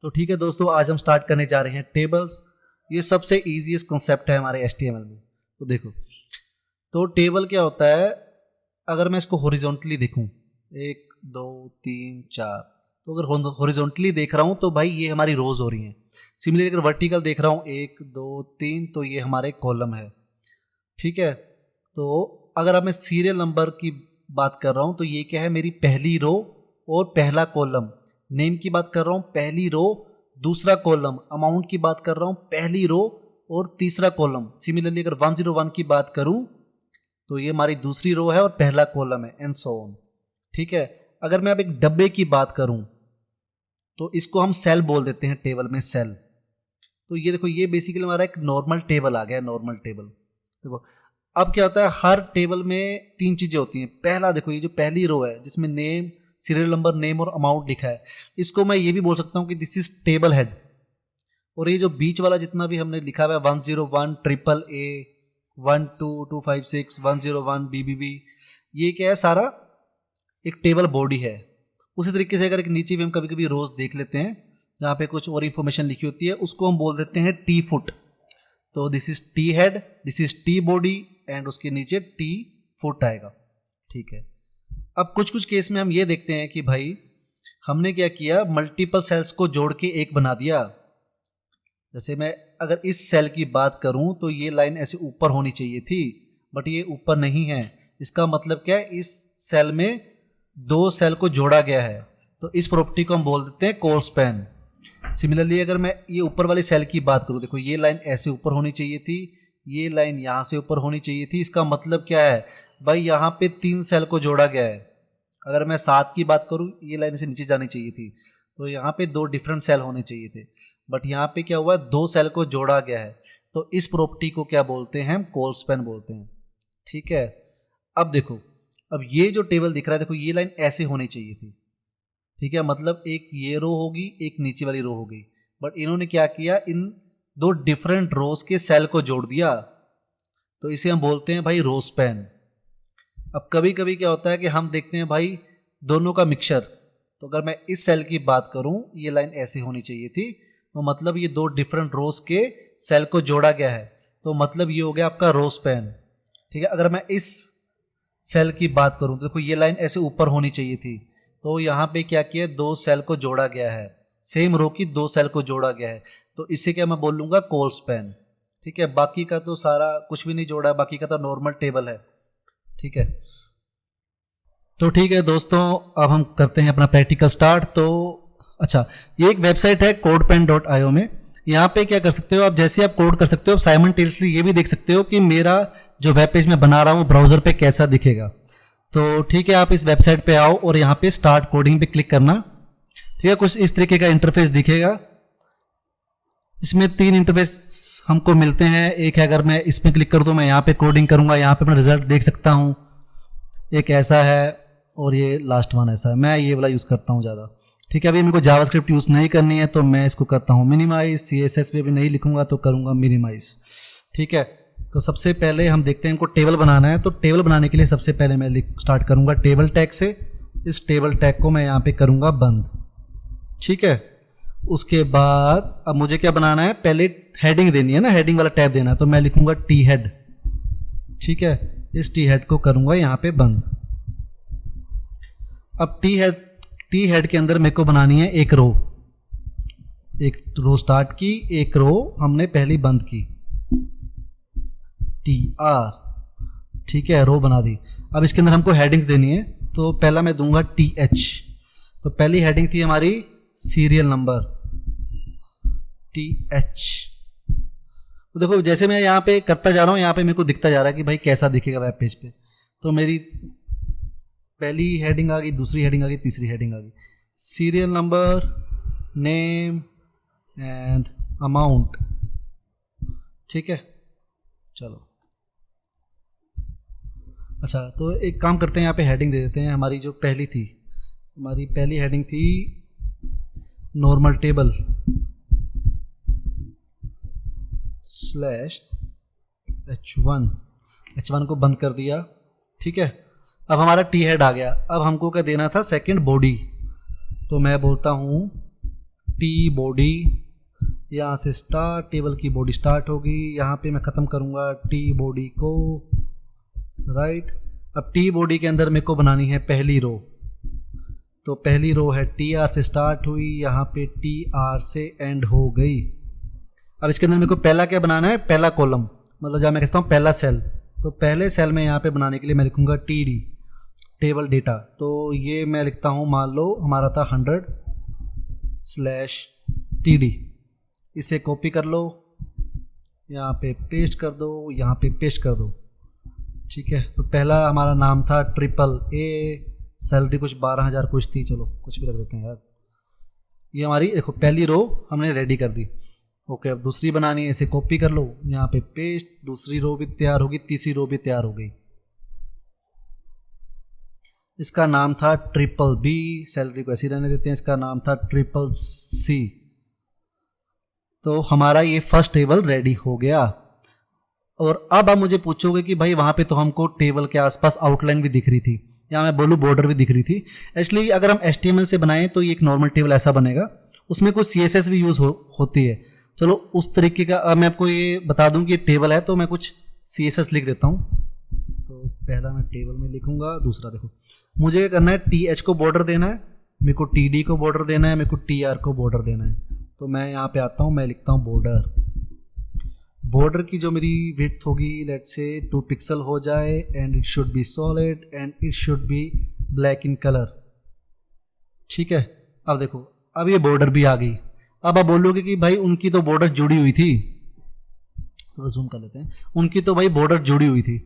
तो ठीक है दोस्तों, आज हम स्टार्ट करने जा रहे हैं टेबल्स। ये सबसे ईजीएस्ट कंसेप्ट है हमारे HTML में। तो देखो, तो टेबल क्या होता है, अगर मैं इसको हॉरिजॉन्टली देखूं 1 2 3 4, तो अगर हॉरिजॉन्टली देख रहा हूं तो भाई ये हमारी रोज हो रही हैं। सिमिलरली अगर वर्टिकल देख रहा हूं 1 2 3, तो ये हमारे कॉलम है। ठीक है, तो अगर अब मैं सीरियल नंबर की बात कर रहा हूं तो ये क्या है, मेरी पहली रो और पहला कॉलम। नेम की बात कर रहा हूं, पहली रो दूसरा कॉलम। अमाउंट की बात कर रहा हूं, पहली रो और तीसरा कॉलम। सिमिलरली अगर 101 की बात करूं तो ये हमारी दूसरी रो है और पहला कॉलम है, एंड सो ऑन। ठीक है, अगर मैं अब एक डब्बे की बात करूं तो इसको हम सेल बोल देते हैं, टेबल में सेल। तो ये देखो, ये बेसिकली हमारा एक नॉर्मल टेबल आ गया, नॉर्मल टेबल। देखो अब क्या होता है, हर टेबल में 3 चीजें होती हैं। पहला देखो, ये जो पहली रो है जिसमें नेम, सीरियल नंबर, नेम और अमाउंट लिखा है, इसको मैं ये भी बोल सकता हूं कि दिस इज टेबल हेड। और ये जो बीच वाला जितना भी हमने लिखा हुआ है 101 ट्रिपल A 12256 101 BBB, ये क्या है, सारा एक टेबल बॉडी है। उसी तरीके से अगर एक नीचे भी हम कभी कभी रोज देख लेते हैं जहाँ पे कुछ और इन्फॉर्मेशन लिखी होती है, उसको हम बोल देते हैं टी फुट। तो this is T head, this is T body, and उसके नीचे टी फुट आएगा। ठीक है, अब कुछ कुछ केस में हम ये देखते हैं कि भाई हमने क्या किया, मल्टीपल सेल्स को जोड़ के एक बना दिया। जैसे मैं अगर इस सेल की बात करूं तो ये लाइन ऐसे ऊपर होनी चाहिए थी, बट ये ऊपर नहीं है। इसका मतलब क्या है, इस सेल में 2 सेल को जोड़ा गया है, तो इस प्रॉपर्टी को हम बोल देते हैं कॉल स्पैन। सिमिलरली अगर मैं ये ऊपर वाली सेल की बात करूं, देखो ये लाइन ऐसे ऊपर होनी चाहिए थी, ये लाइन यहां से ऊपर होनी चाहिए थी। इसका मतलब क्या है भाई, यहां पे 3 सेल को जोड़ा गया है। अगर मैं 7 की बात करूं, ये लाइन से नीचे जानी चाहिए थी, तो यहाँ पे 2 डिफरेंट सेल होने चाहिए थे, बट यहाँ पे क्या हुआ, 2 सेल को जोड़ा गया है। तो इस प्रॉपर्टी को क्या बोलते हैं, हम कॉल स्पैन बोलते हैं। ठीक है, अब देखो, अब ये जो टेबल दिख रहा है, देखो ये लाइन ऐसे होनी चाहिए थी। ठीक है, मतलब एक ये रो होगी, एक नीचे वाली रो होगी, बट इन्होंने क्या किया, इन 2 डिफरेंट रोज के सेल को जोड़ दिया, तो इसे हम बोलते हैं भाई रो स्पैन। अब कभी कभी क्या होता है कि हम देखते हैं भाई दोनों का मिक्सचर। तो अगर मैं इस सेल की बात करूं, ये लाइन ऐसे होनी चाहिए थी, तो मतलब ये 2 डिफरेंट रोज के सेल को जोड़ा गया है, तो मतलब ये हो गया आपका रो स्पैन। ठीक है, अगर मैं इस सेल की बात करूं तो देखो ये लाइन ऐसे ऊपर होनी चाहिए थी, तो यहाँ पे क्या किया, 2 सेल को जोड़ा गया है, सेम रो की 2 सेल को जोड़ा गया है, तो इसे क्या मैं बोल लूंगा, कॉल स्पैन। ठीक है, बाकी का तो सारा कुछ भी नहीं जोड़ा है, बाकी का तो नॉर्मल टेबल है। ठीक है, तो ठीक है दोस्तों, अब हम करते हैं अपना प्रैक्टिकल स्टार्ट। तो अच्छा, ये एक वेबसाइट है codepen.io में। यहाँ पे क्या कर सकते हो आप, जैसे आप कोड कर सकते हो, साइमल्टेनियसली ये भी देख सकते हो कि मेरा जो वेब पेज मैं बना रहा हूँ ब्राउजर पे कैसा दिखेगा। तो ठीक है, आप इस वेबसाइट पे आओ और यहाँ पे स्टार्ट कोडिंग पे क्लिक करना। ठीक है, कुछ इस तरीके का इंटरफेस दिखेगा। इसमें 3 इंटरफेस हमको मिलते हैं। एक है, अगर मैं इसमें क्लिक करूँ तो मैं यहाँ पे कोडिंग करूँगा, यहाँ पे अपना रिजल्ट देख सकता हूँ। एक ऐसा है और ये लास्ट वन ऐसा है। मैं ये वाला यूज़ करता हूँ ज़्यादा। ठीक है, अभी मेरे को जावास्क्रिप्ट यूज़ नहीं करनी है, तो मैं इसको करता हूँ मिनिमाइज। CSS भी अभी नहीं लिखूंगा तो करूँगा मिनिमाइज। ठीक है, तो सबसे पहले हम देखते हैं, इनको टेबल बनाना है। तो टेबल बनाने के लिए सबसे पहले मैं स्टार्ट करूँगा टेबल टैग से। इस टेबल टैग को मैं यहाँ पे करूँगा बंद। ठीक है, उसके बाद अब मुझे क्या बनाना है, पहले हेडिंग देनी है ना, हेडिंग वाला टैब देना है, तो मैं लिखूंगा टी हेड। ठीक है, इस टी हेड को करूँगा यहाँ पे बंद। अब टी हेड के अंदर मेरे को बनानी है एक रो स्टार्ट की, एक रो हमने पहली बंद की, TR। ठीक है, रो बना दी। अब इसके अंदर हमको हेडिंग्स देनी है, तो पहला मैं दूंगा TH। तो पहली हेडिंग थी हमारी सीरियल नंबर, TH। तो देखो जैसे मैं यहाँ पे करता जा रहा हूँ, यहाँ पे मेरे को दिखता जा रहा है कि भाई कैसा दिखेगा वेब पेज पे। तो मेरी पहली हेडिंग आ गई, दूसरी हेडिंग आ गई, तीसरी हेडिंग आ गई, serial number, name and amount. ठीक है, चलो अच्छा, तो एक काम करते हैं, यहाँ पे हेडिंग दे देते हैं। हमारी जो पहली थी, हमारी पहली हेडिंग थी नॉर्मल टेबल /H1 को बंद कर दिया। ठीक है, अब हमारा टी हेड आ गया। अब हमको क्या देना था, सेकंड बॉडी। तो मैं बोलता हूँ टी बॉडी, यहाँ से स्टार्ट, टेबल की बॉडी स्टार्ट होगी, यहाँ पे मैं ख़त्म करूँगा टी बॉडी को, राइट। अब टी बॉडी के अंदर मेरे को बनानी है पहली रो, तो पहली रो है टी आर से स्टार्ट हुई, यहाँ पे टी आर से एंड हो गई। अब इसके अंदर मेरे को पहला क्या बनाना है, पहला कॉलम, मतलब जब मैं कहता हूँ पहला सेल, तो पहले सेल में यहाँ पे बनाने के लिए मैं लिखूँगा टी डी, टेबल डेटा। तो ये मैं लिखता हूँ, मान लो हमारा था 100/TD, इसे कॉपी कर लो, यहाँ पे पेस्ट कर दो, यहाँ पे पेस्ट कर दो, ठीक है। तो पहला हमारा नाम था AAA, सैलरी कुछ 12,000 कुछ थी, चलो कुछ भी रख देते हैं यार। ये हमारी देखो पहली रो हमने रेडी कर दी। ओके, अब दूसरी बनानी है, इसे कॉपी कर लो, यहाँ पे पेस्ट, दूसरी रो भी तैयार होगी, तीसरी रो भी तैयार हो गई। इसका नाम था BBB, सैलरी को ऐसे रहने देते हैं, इसका नाम था CCC। तो हमारा ये फर्स्ट टेबल रेडी हो गया। और अब आप मुझे पूछोगे कि भाई वहाँ पे तो हमको टेबल के आसपास आउटलाइन भी दिख रही थी, या मैं बोलूँ बॉर्डर भी दिख रही थी। एक्चुअली अगर हम HTML से बनाएं तो ये एक नॉर्मल टेबल ऐसा बनेगा, उसमें कुछ CSS भी यूज़ होती है। चलो उस तरीके का, अब मैं आपको ये बता दूं कि ये टेबल है, तो मैं कुछ CSS लिख देता हूँ। तो पहला मैं टेबल में लिखूंगा, दूसरा देखो मुझे क्या करना है, TH को बॉर्डर देना है, मेरे को TD को बॉर्डर देना है, मेरे को TR को बॉर्डर देना है। तो मैं यहाँ पे आता हूँ, मैं लिखता हूँ बॉर्डर की जो मेरी विड्थ होगी लेट्स से 2 पिक्सल हो जाए, and it should be solid and it should be black in colour, ठीक है। अब देखो, अब ये बॉर्डर भी आ गई। अब आप बोलोगे कि भाई उनकी तो बॉर्डर जुड़ी हुई थी, थोड़ा जूम कर लेते हैं, उनकी तो भाई बॉर्डर जुड़ी हुई थी,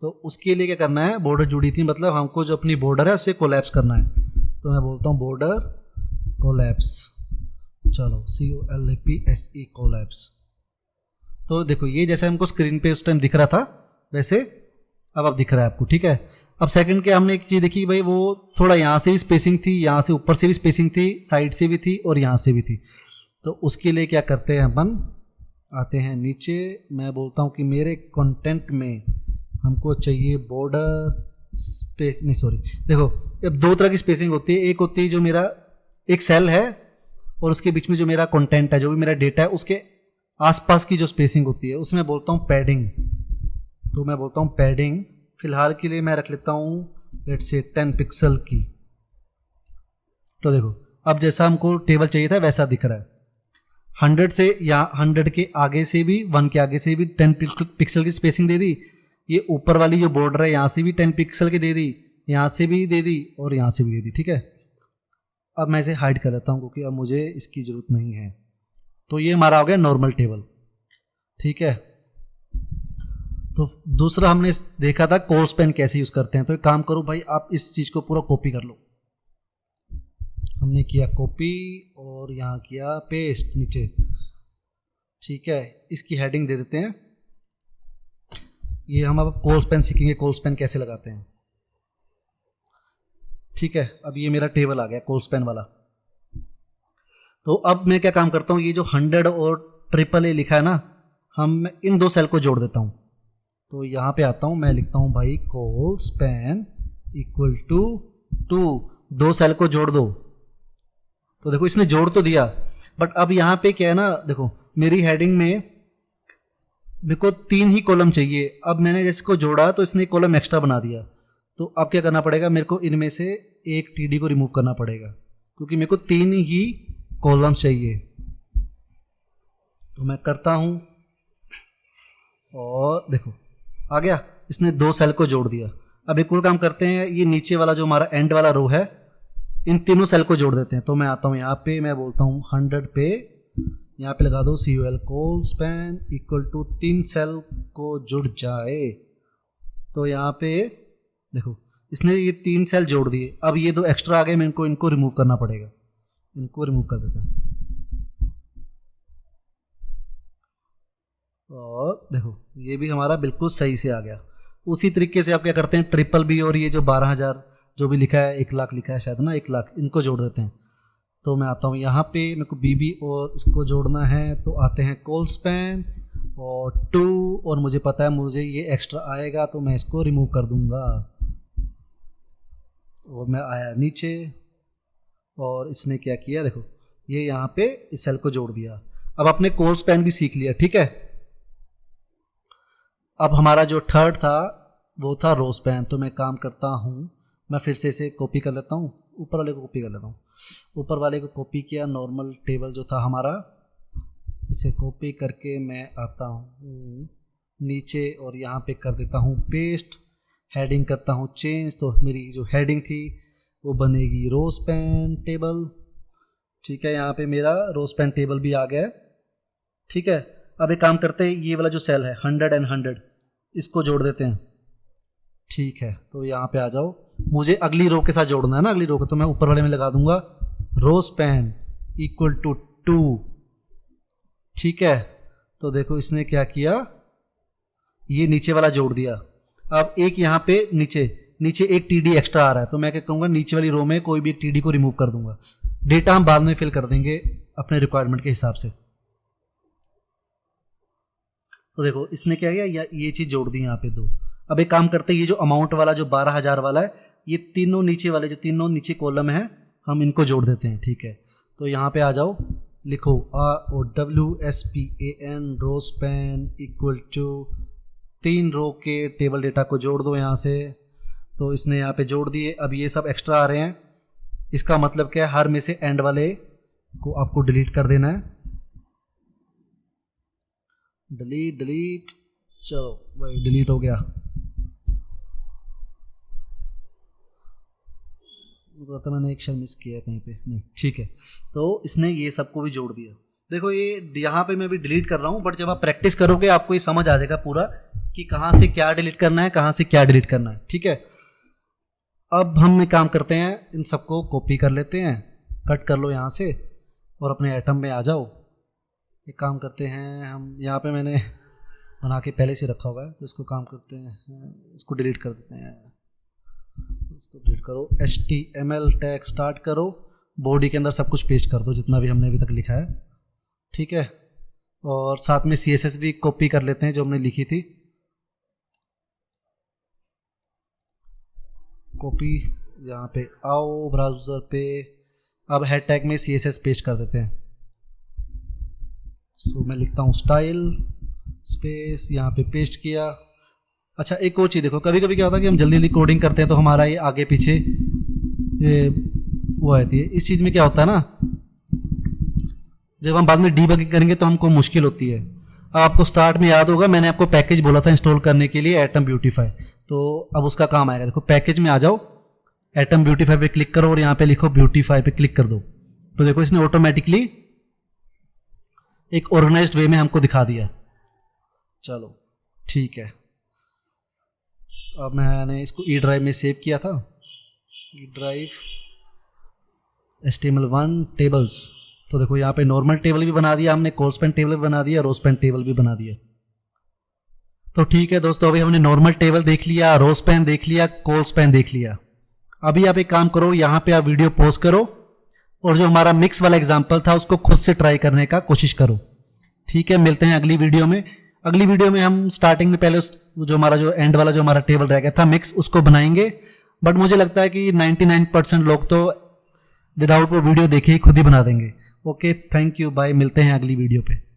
तो उसके लिए क्या करना है, बॉर्डर जुड़ी थी मतलब हमको जो अपनी बॉर्डर है उसे कोलैप्स करना है। तो मैं बोलता हूँ बॉर्डर कोलैप्स, चलो COLAPSE कोलैप्स। तो देखो ये जैसे हमको स्क्रीन पे उस टाइम दिख रहा था वैसे अब दिख रहा है आपको, ठीक है। अब सेकंड के हमने एक चीज़ देखी भाई, वो थोड़ा यहाँ से भी स्पेसिंग थी, यहाँ से ऊपर से भी स्पेसिंग थी, साइड से भी थी और यहाँ से भी थी। तो उसके लिए क्या करते हैं अपन, आते हैं नीचे, मैं बोलता हूँ कि मेरे कंटेंट में हमको चाहिए बॉर्डर स्पेस, नहीं सॉरी, देखो अब 2 तरह की स्पेसिंग होती है। एक होती है जो मेरा एक सेल है और उसके बीच में जो मेरा कंटेंट है, जो भी मेरा डेटा है, उसके आसपास की जो स्पेसिंग होती है उसमें बोलता हूँ पैडिंग। तो मैं बोलता हूँ पैडिंग, फिलहाल के लिए मैं रख लेता हूँ लेट्स से 10 पिक्सल की। तो देखो अब जैसा हमको टेबल चाहिए था वैसा दिख रहा है। 100 से या 100 के आगे से भी, 1 के आगे से भी 10 पिक्सल की स्पेसिंग दे दी। ये ऊपर वाली जो बॉर्डर है यहाँ से भी 10 पिक्सल की दे दी, यहाँ से भी दे दी और यहाँ से भी दे दी, ठीक है। अब मैं इसे हाइड कर देता हूँ क्योंकि अब मुझे इसकी ज़रूरत नहीं है। तो ये हमारा हो गया नॉर्मल टेबल, ठीक है। तो दूसरा हमने देखा था कॉल स्पैन कैसे यूज़ करते हैं। तो एक काम करो भाई, आप इस चीज़ को पूरा कॉपी कर लो। हमने किया कॉपी और यहाँ किया पेस्ट नीचे, ठीक है। इसकी हेडिंग दे देते हैं, ये हम अब कॉल स्पैन सीखेंगे, कॉल स्पैन कैसे लगाते हैं, ठीक है। अब ये मेरा टेबल आ गया कॉल स्पैन वाला। तो अब मैं क्या काम करता हूँ, ये जो 100 और AAA लिखा है ना, हम इन 2 सेल को जोड़ देता हूँ। तो यहाँ पे आता हूँ, मैं लिखता हूँ भाई colspan equal to 2 cell को जोड़ दो। तो देखो इसने जोड़ तो दिया, बट अब यहाँ पे क्या है ना, देखो मेरी हेडिंग में मेरे को 3 ही कॉलम चाहिए। अब मैंने जिसको जोड़ा तो इसने कॉलम एक्स्ट्रा बना दिया। तो अब क्या करना पड़ेगा, मेरे को इनमें से एक TD को रिमूव करना पड़ेगा क्योंकि मेरे को 3 ही कॉलम्स चाहिए। तो मैं करता हूं और देखो आ गया, इसने 2 सेल को जोड़ दिया। अब एक और काम करते हैं, ये नीचे वाला जो हमारा एंड वाला रो है, इन तीनों सेल को जोड़ देते हैं। तो मैं आता हूं यहाँ पे, मैं बोलता हूँ 100 पे, यहाँ पे लगा दो COL colspan equal to 3 cell को जुड़ जाए। तो यहाँ पे देखो इसने ये 3 सेल जोड़ दिए। अब ये 2 एक्स्ट्रा आ गए, मेरे को इनको रिमूव करना पड़ेगा। इनको रिमूव कर देते हैं और देखो ये भी हमारा बिल्कुल सही से आ गया। उसी तरीके से आप क्या करते हैं, BBB और ये जो 12,000 जो भी लिखा है, 1 लाख लिखा है शायद ना, 1 लाख, इनको जोड़ देते हैं। तो मैं आता हूँ यहाँ पे, मेरे को BB और इसको जोड़ना है। तो आते हैं कॉल स्पैन और 2, और मुझे पता है मुझे ये एक्स्ट्रा आएगा तो मैं इसको रिमूव कर दूंगा। और मैं आया नीचे और इसने क्या किया, देखो ये यहाँ पे इस सेल को जोड़ दिया। अब अपने कॉल स्पैन भी सीख लिया, ठीक है। अब हमारा जो थर्ड था वो था रो स्पैन। तो मैं काम करता हूँ, मैं फिर से इसे कॉपी कर लेता हूँ, ऊपर वाले को कॉपी कर लेता हूँ। ऊपर वाले को कॉपी किया, नॉर्मल टेबल जो था हमारा, इसे कॉपी करके मैं आता हूँ नीचे और यहाँ पे कर देता हूँ पेस्ट। हेडिंग करता हूँ चेंज, तो मेरी जो हेडिंग थी वो बनेगी रो स्पैन टेबल, ठीक है। यहाँ पे मेरा रो स्पैन टेबल भी आ गया है, ठीक है। अब एक काम करते हैं, ये वाला जो सेल है 100 and 100 इसको जोड़ देते हैं, ठीक है। तो यहाँ पे आ जाओ, मुझे अगली रो के साथ जोड़ना है ना, अगली रो को, तो मैं ऊपर वाले में लगा दूंगा रो स्पैन इक्वल टू 2, ठीक है। तो देखो इसने क्या किया, ये नीचे वाला जोड़ दिया। अब एक यहाँ पे नीचे एक टीडी एक्स्ट्रा आ रहा है, तो मैं क्या कहूँगा नीचे वाली रो में कोई भी टीडी को रिमूव कर दूंगा। डेटा हम बाद में फिल कर देंगे अपने रिक्वायरमेंट के हिसाब से। तो देखो इसने क्या किया, ये चीज़ जोड़ दी यहाँ पे 2। अब एक काम करते हैं, ये जो अमाउंट वाला जो 12,000 वाला है, ये तीनों नीचे वाले जो तीनों नीचे कॉलम है हम इनको जोड़ देते हैं, ठीक है। तो यहाँ पे आ जाओ, लिखो ROWSPAN rowspan equal to 3 row के टेबल डेटा को जोड़ दो यहाँ से। तो इसने यहाँ पे जोड़ दिए। अब ये सब एक्स्ट्रा आ रहे हैं, इसका मतलब क्या है, हर में से एंड वाले को आपको डिलीट कर देना है। डिलीट, चलो भाई डिलीट हो गया। तो मैंने एक शब्द मिस किया कहीं पे, नहीं ठीक है। तो इसने ये सबको भी जोड़ दिया। देखो ये यहाँ पे मैं भी डिलीट कर रहा हूँ, बट जब आप प्रैक्टिस करोगे आपको ये समझ आ जाएगा पूरा कि कहाँ से क्या डिलीट करना है, कहाँ से क्या डिलीट करना है, ठीक है। अब हम एक काम करते हैं, इन सबको कॉपी कर लेते हैं, कट कर लो यहाँ से और अपने आइटम में आ जाओ। एक काम करते हैं, हम यहाँ पे मैंने बना के पहले से रखा हुआ है, तो इसको काम करते हैं, इसको डिलीट कर देते हैं, इसको डिलीट करो। HTML टैग स्टार्ट करो, बॉडी के अंदर सब कुछ पेस्ट कर दो जितना भी हमने अभी तक लिखा है, ठीक है। और साथ में CSS भी कॉपी कर लेते हैं जो हमने लिखी थी, कॉपी। यहाँ पे आओ ब्राउज़र पे, अब हेड टैग में CSS पेस्ट कर देते हैं। सो मैं लिखता हूँ स्टाइल स्पेस, यहाँ पे पेस्ट किया। अच्छा एक और चीज़ देखो, कभी कभी क्या होता है कि हम जल्दी जल्दी कोडिंग करते हैं तो हमारा ये आगे पीछे ये वो आती है। इस चीज़ में क्या होता है ना, जब हम बाद में डीबगिंग करेंगे तो हमको मुश्किल होती है। अब आपको स्टार्ट में याद होगा मैंने आपको पैकेज बोला था इंस्टॉल करने के लिए, एटम ब्यूटीफाई, तो अब उसका काम आएगा। देखो पैकेज में आ जाओ, एटम ब्यूटीफाई पे क्लिक करो और यहाँ पे लिखो ब्यूटीफाई पे क्लिक कर दो। तो देखो इसने ऑटोमेटिकली एक ऑर्गेनाइज्ड वे में हमको दिखा दिया। चलो ठीक है, अब मैंने इसको ई ड्राइव में सेव किया था, ई ड्राइव HTML1 टेबल्स। तो देखो यहाँ पे नॉर्मल टेबल भी बना दिया हमने, कॉल स्पैन टेबल भी बना दिया, रो स्पैन टेबल भी बना दिया। तो ठीक है दोस्तों, अभी हमने नॉर्मल टेबल देख लिया, रो स्पैन देख लिया, कॉल स्पैन देख लिया। अभी आप एक काम करो, यहाँ पे आप वीडियो पॉज करो और जो हमारा मिक्स वाला एग्जाम्पल था उसको खुद से ट्राई करने का कोशिश करो, ठीक है। मिलते हैं अगली वीडियो में। अगली वीडियो में हम स्टार्टिंग में पहले जो हमारा जो एंड वाला जो हमारा टेबल रह गया था मिक्स, उसको बनाएंगे। बट मुझे लगता है कि 99% लोग तो विदाउट वो वीडियो देखे ही खुद ही बना देंगे। ओके, थैंक यू, बाय, मिलते हैं अगली वीडियो पे।